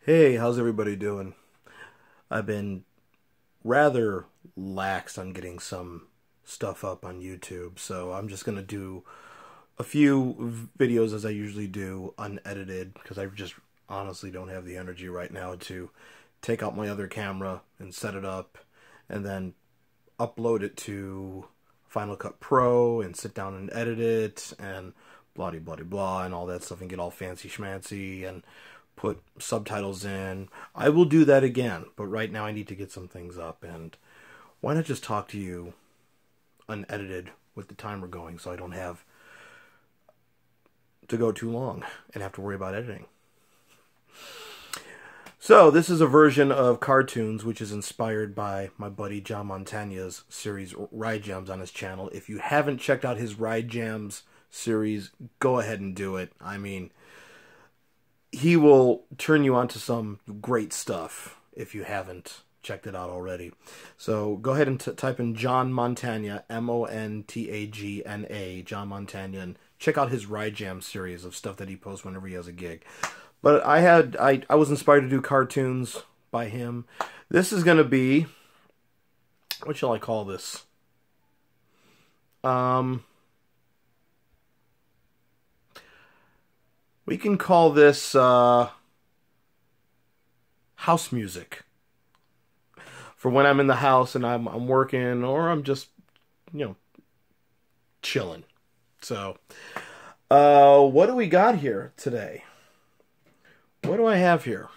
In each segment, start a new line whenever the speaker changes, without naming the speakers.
Hey, how's everybody doing? I've been rather lax on getting some stuff up on YouTube, so I'm just gonna do a few videos as I usually do, unedited, because I just honestly don't have the energy right now to take out my other camera and set it up and then upload it to Final Cut Pro and sit down and edit it and blah blah blah blah and all that stuff and get all fancy schmancy and put subtitles in. I will do that again, but right now I need to get some things up, and why not just talk to you unedited with the timer going so I don't have to go too long and have to worry about editing. So this is a version of cartoons which is inspired by my buddy John Montagna's series Ride Jams on his channel. If you haven't checked out his Ride Jams series, go ahead and do it. I mean, he will turn you on to some great stuff if you haven't checked it out already. So go ahead and type in John Montagna, Montagna, John Montagna, and check out his Ride Jam series of stuff that he posts whenever he has a gig. But I was inspired to do cartoons by him. This is going to be, what shall I call this? We can call this house music. For when I'm in the house and I'm working or I'm just, chilling. So, what do we got here today? What do I have here?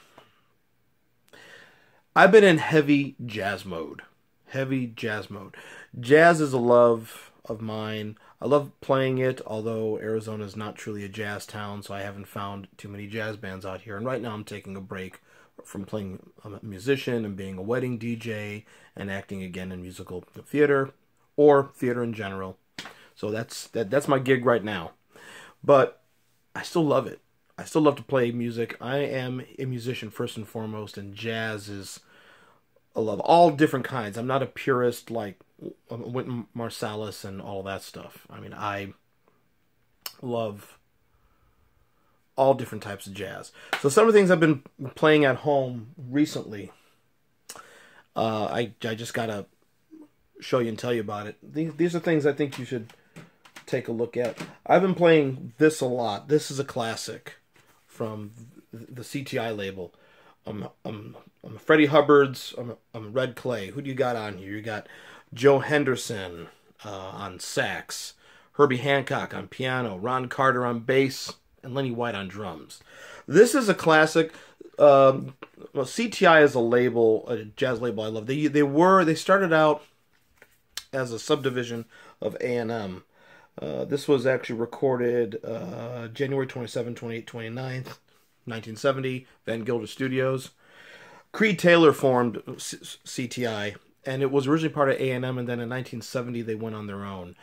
I've been in heavy jazz mode. Heavy jazz mode. Jazz is a love of mine. I love playing it, although Arizona is not truly a jazz town, so I haven't found too many jazz bands out here. And right now I'm taking a break from playing. I'm a musician and being a wedding DJ and acting again in musical theater or theater in general. So that's my gig right now. But I still love it. I still love to play music. I am a musician first and foremost, and jazz is a love. All different kinds. I'm not a purist like Wynton Marsalis and all that stuff. I mean, I love all different types of jazz. So some of the things I've been playing at home recently, I just gotta show you and tell you about it. These are things I think you should take a look at. I've been playing this a lot. This is a classic from the CTI label. I'm Freddie Hubbard's. I'm Red Clay. Who do you got on here? You got Joe Henderson on sax, Herbie Hancock on piano, Ron Carter on bass, and Lenny White on drums. This is a classic. Well, CTI is a label, a jazz label I love. They started out as a subdivision of A&M. This was actually recorded January 27, 29th, 1970, Van Gilder Studios. Creed Taylor formed CTI, and it was originally part of A&M, and then in 1970 they went on their own.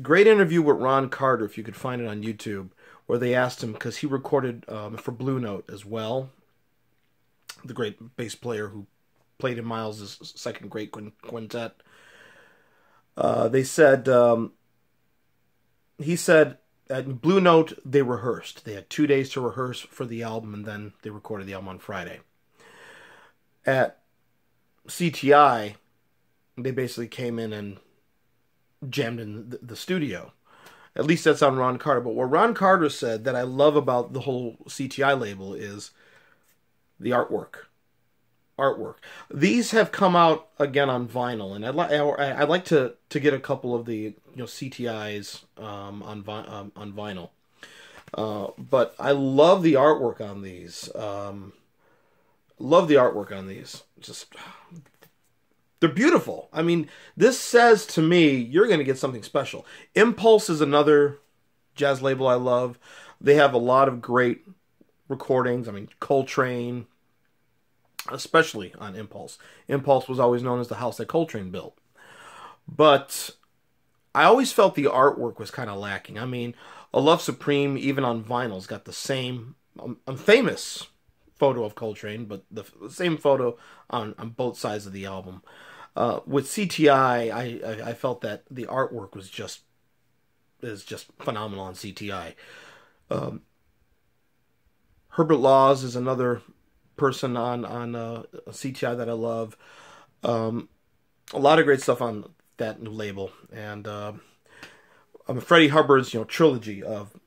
Great interview with Ron Carter, if you could find it on YouTube, where they asked him, because he recorded for Blue Note as well, the great bass player who played in Miles' second great quintet. They said... he said at Blue Note they rehearsed. They had 2 days to rehearse for the album, and then they recorded the album on Friday. At CTI, they basically came in and jammed in the studio. At least that's on Ron Carter. But what Ron Carter said that I love about the whole CTI label is the artwork. These have come out again on vinyl, and I'd like to get a couple of the CTIs on vinyl. But I love the artwork on these. Just they're beautiful. I mean, this says to me you're going to get something special. Impulse is another jazz label I love. They have a lot of great recordings. I mean, Coltrane, especially on Impulse. Impulse was always known as the house that Coltrane built. But I always felt the artwork was kind of lacking. I mean, A Love Supreme, even on vinyl's got the same famous photo of Coltrane, but the same photo on both sides of the album. With CTI, I felt that the artwork was just phenomenal on CTI. Herbert Laws is another person on CTI that I love. A lot of great stuff on that new label, and Freddie Hubbard's trilogy of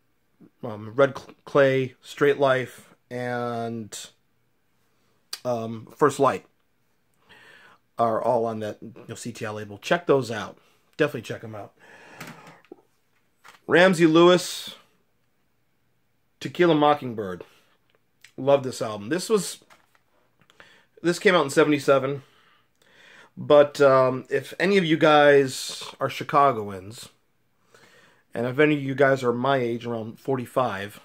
Red Clay, Straight Life, and First Light are all on that CTI label. Check those out. Definitely check them out. Ramsey Lewis, Tequila Mockingbird. Love this album. This came out in '77. But if any of you guys are Chicagoans, and if any of you guys are my age, around 45,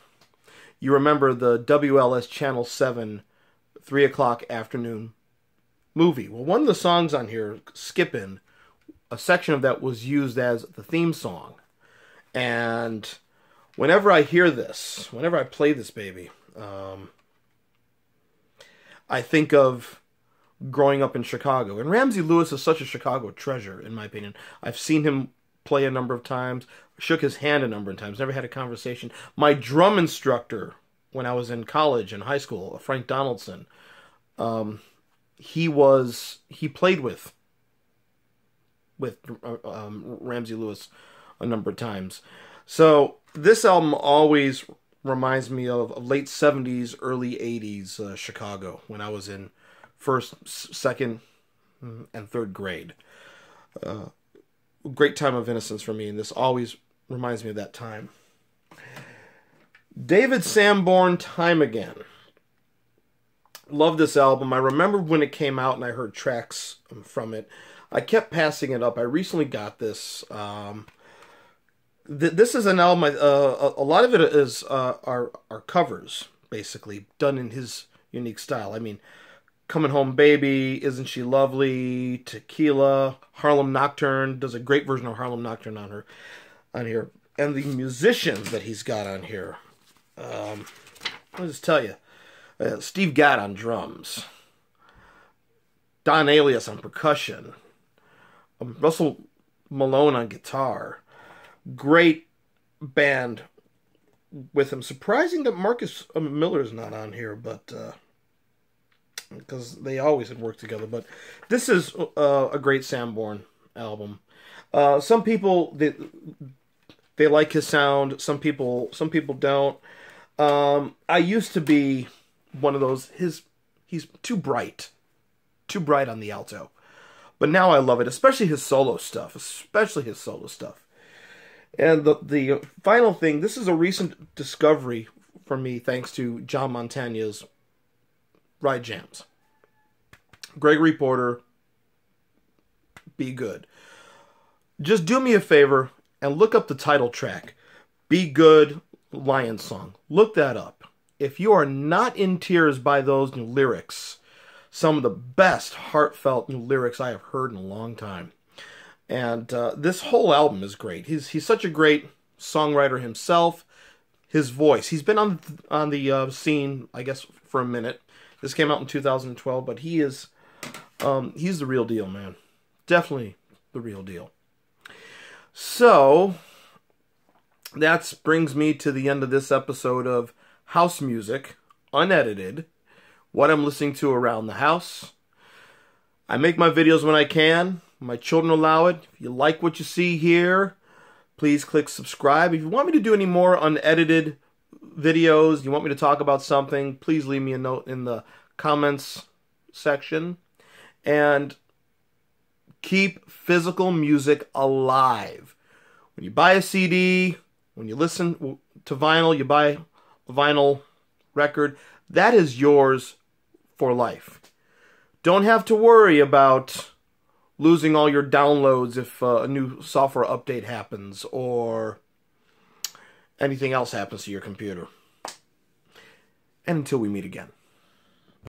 you remember the WLS Channel 7 3 o'clock afternoon movie. Well, one of the songs on here, Skippin', a section of that was used as the theme song. And whenever I hear this, whenever I play this baby, I think of growing up in Chicago. And Ramsey Lewis is such a Chicago treasure, in my opinion. I've seen him play a number of times, shook his hand a number of times, never had a conversation. My drum instructor when I was in college and high school, Frank Donaldson, he played with Ramsey Lewis a number of times. So this album always reminds me of late 70s, early 80s Chicago, when I was in first, second, and third grade. Great time of innocence for me, and this always reminds me of that time. David Sanborn, Time Again. Love this album. I remember when it came out and I heard tracks from it. I kept passing it up. I recently got this. This is an album. A lot of it is are covers, basically, done in his unique style. I mean, Coming Home Baby, Isn't She Lovely, Tequila, Harlem Nocturne, does a great version of Harlem Nocturne on here. And the musicians that he's got on here, I'll just tell you, Steve Gadd on drums, Don Alias on percussion, Russell Malone on guitar, great band with him. Surprising that Marcus Miller's not on here, but because they always had worked together. But this is a great Sanborn album. Some people they like his sound. Some people don't. I used to be one of those. He's too bright on the alto. But now I love it, especially his solo stuff. And the final thing, this is a recent discovery for me, thanks to John Montagna's Ride Jams. Gregory Porter, Be Good. Just do me a favor and look up the title track, Be Good, Lion Song. Look that up. If you are not in tears by those new lyrics, some of the best heartfelt new lyrics I have heard in a long time. And this whole album is great. He's such a great songwriter himself. His voice. He's been on the scene, I guess, for a minute. This came out in 2012, but he's the real deal, man. Definitely the real deal. So that brings me to the end of this episode of House Music, unedited. What I'm listening to around the house. I make my videos when I can. My children allow it. If you like what you see here, please click subscribe. If you want me to do any more unedited videos, you want me to talk about something, please leave me a note in the comments section. And keep physical music alive. When you buy a CD, when you listen to vinyl, you buy a vinyl record, that is yours for life. Don't have to worry about losing all your downloads if a new software update happens or anything else happens to your computer. And until we meet again.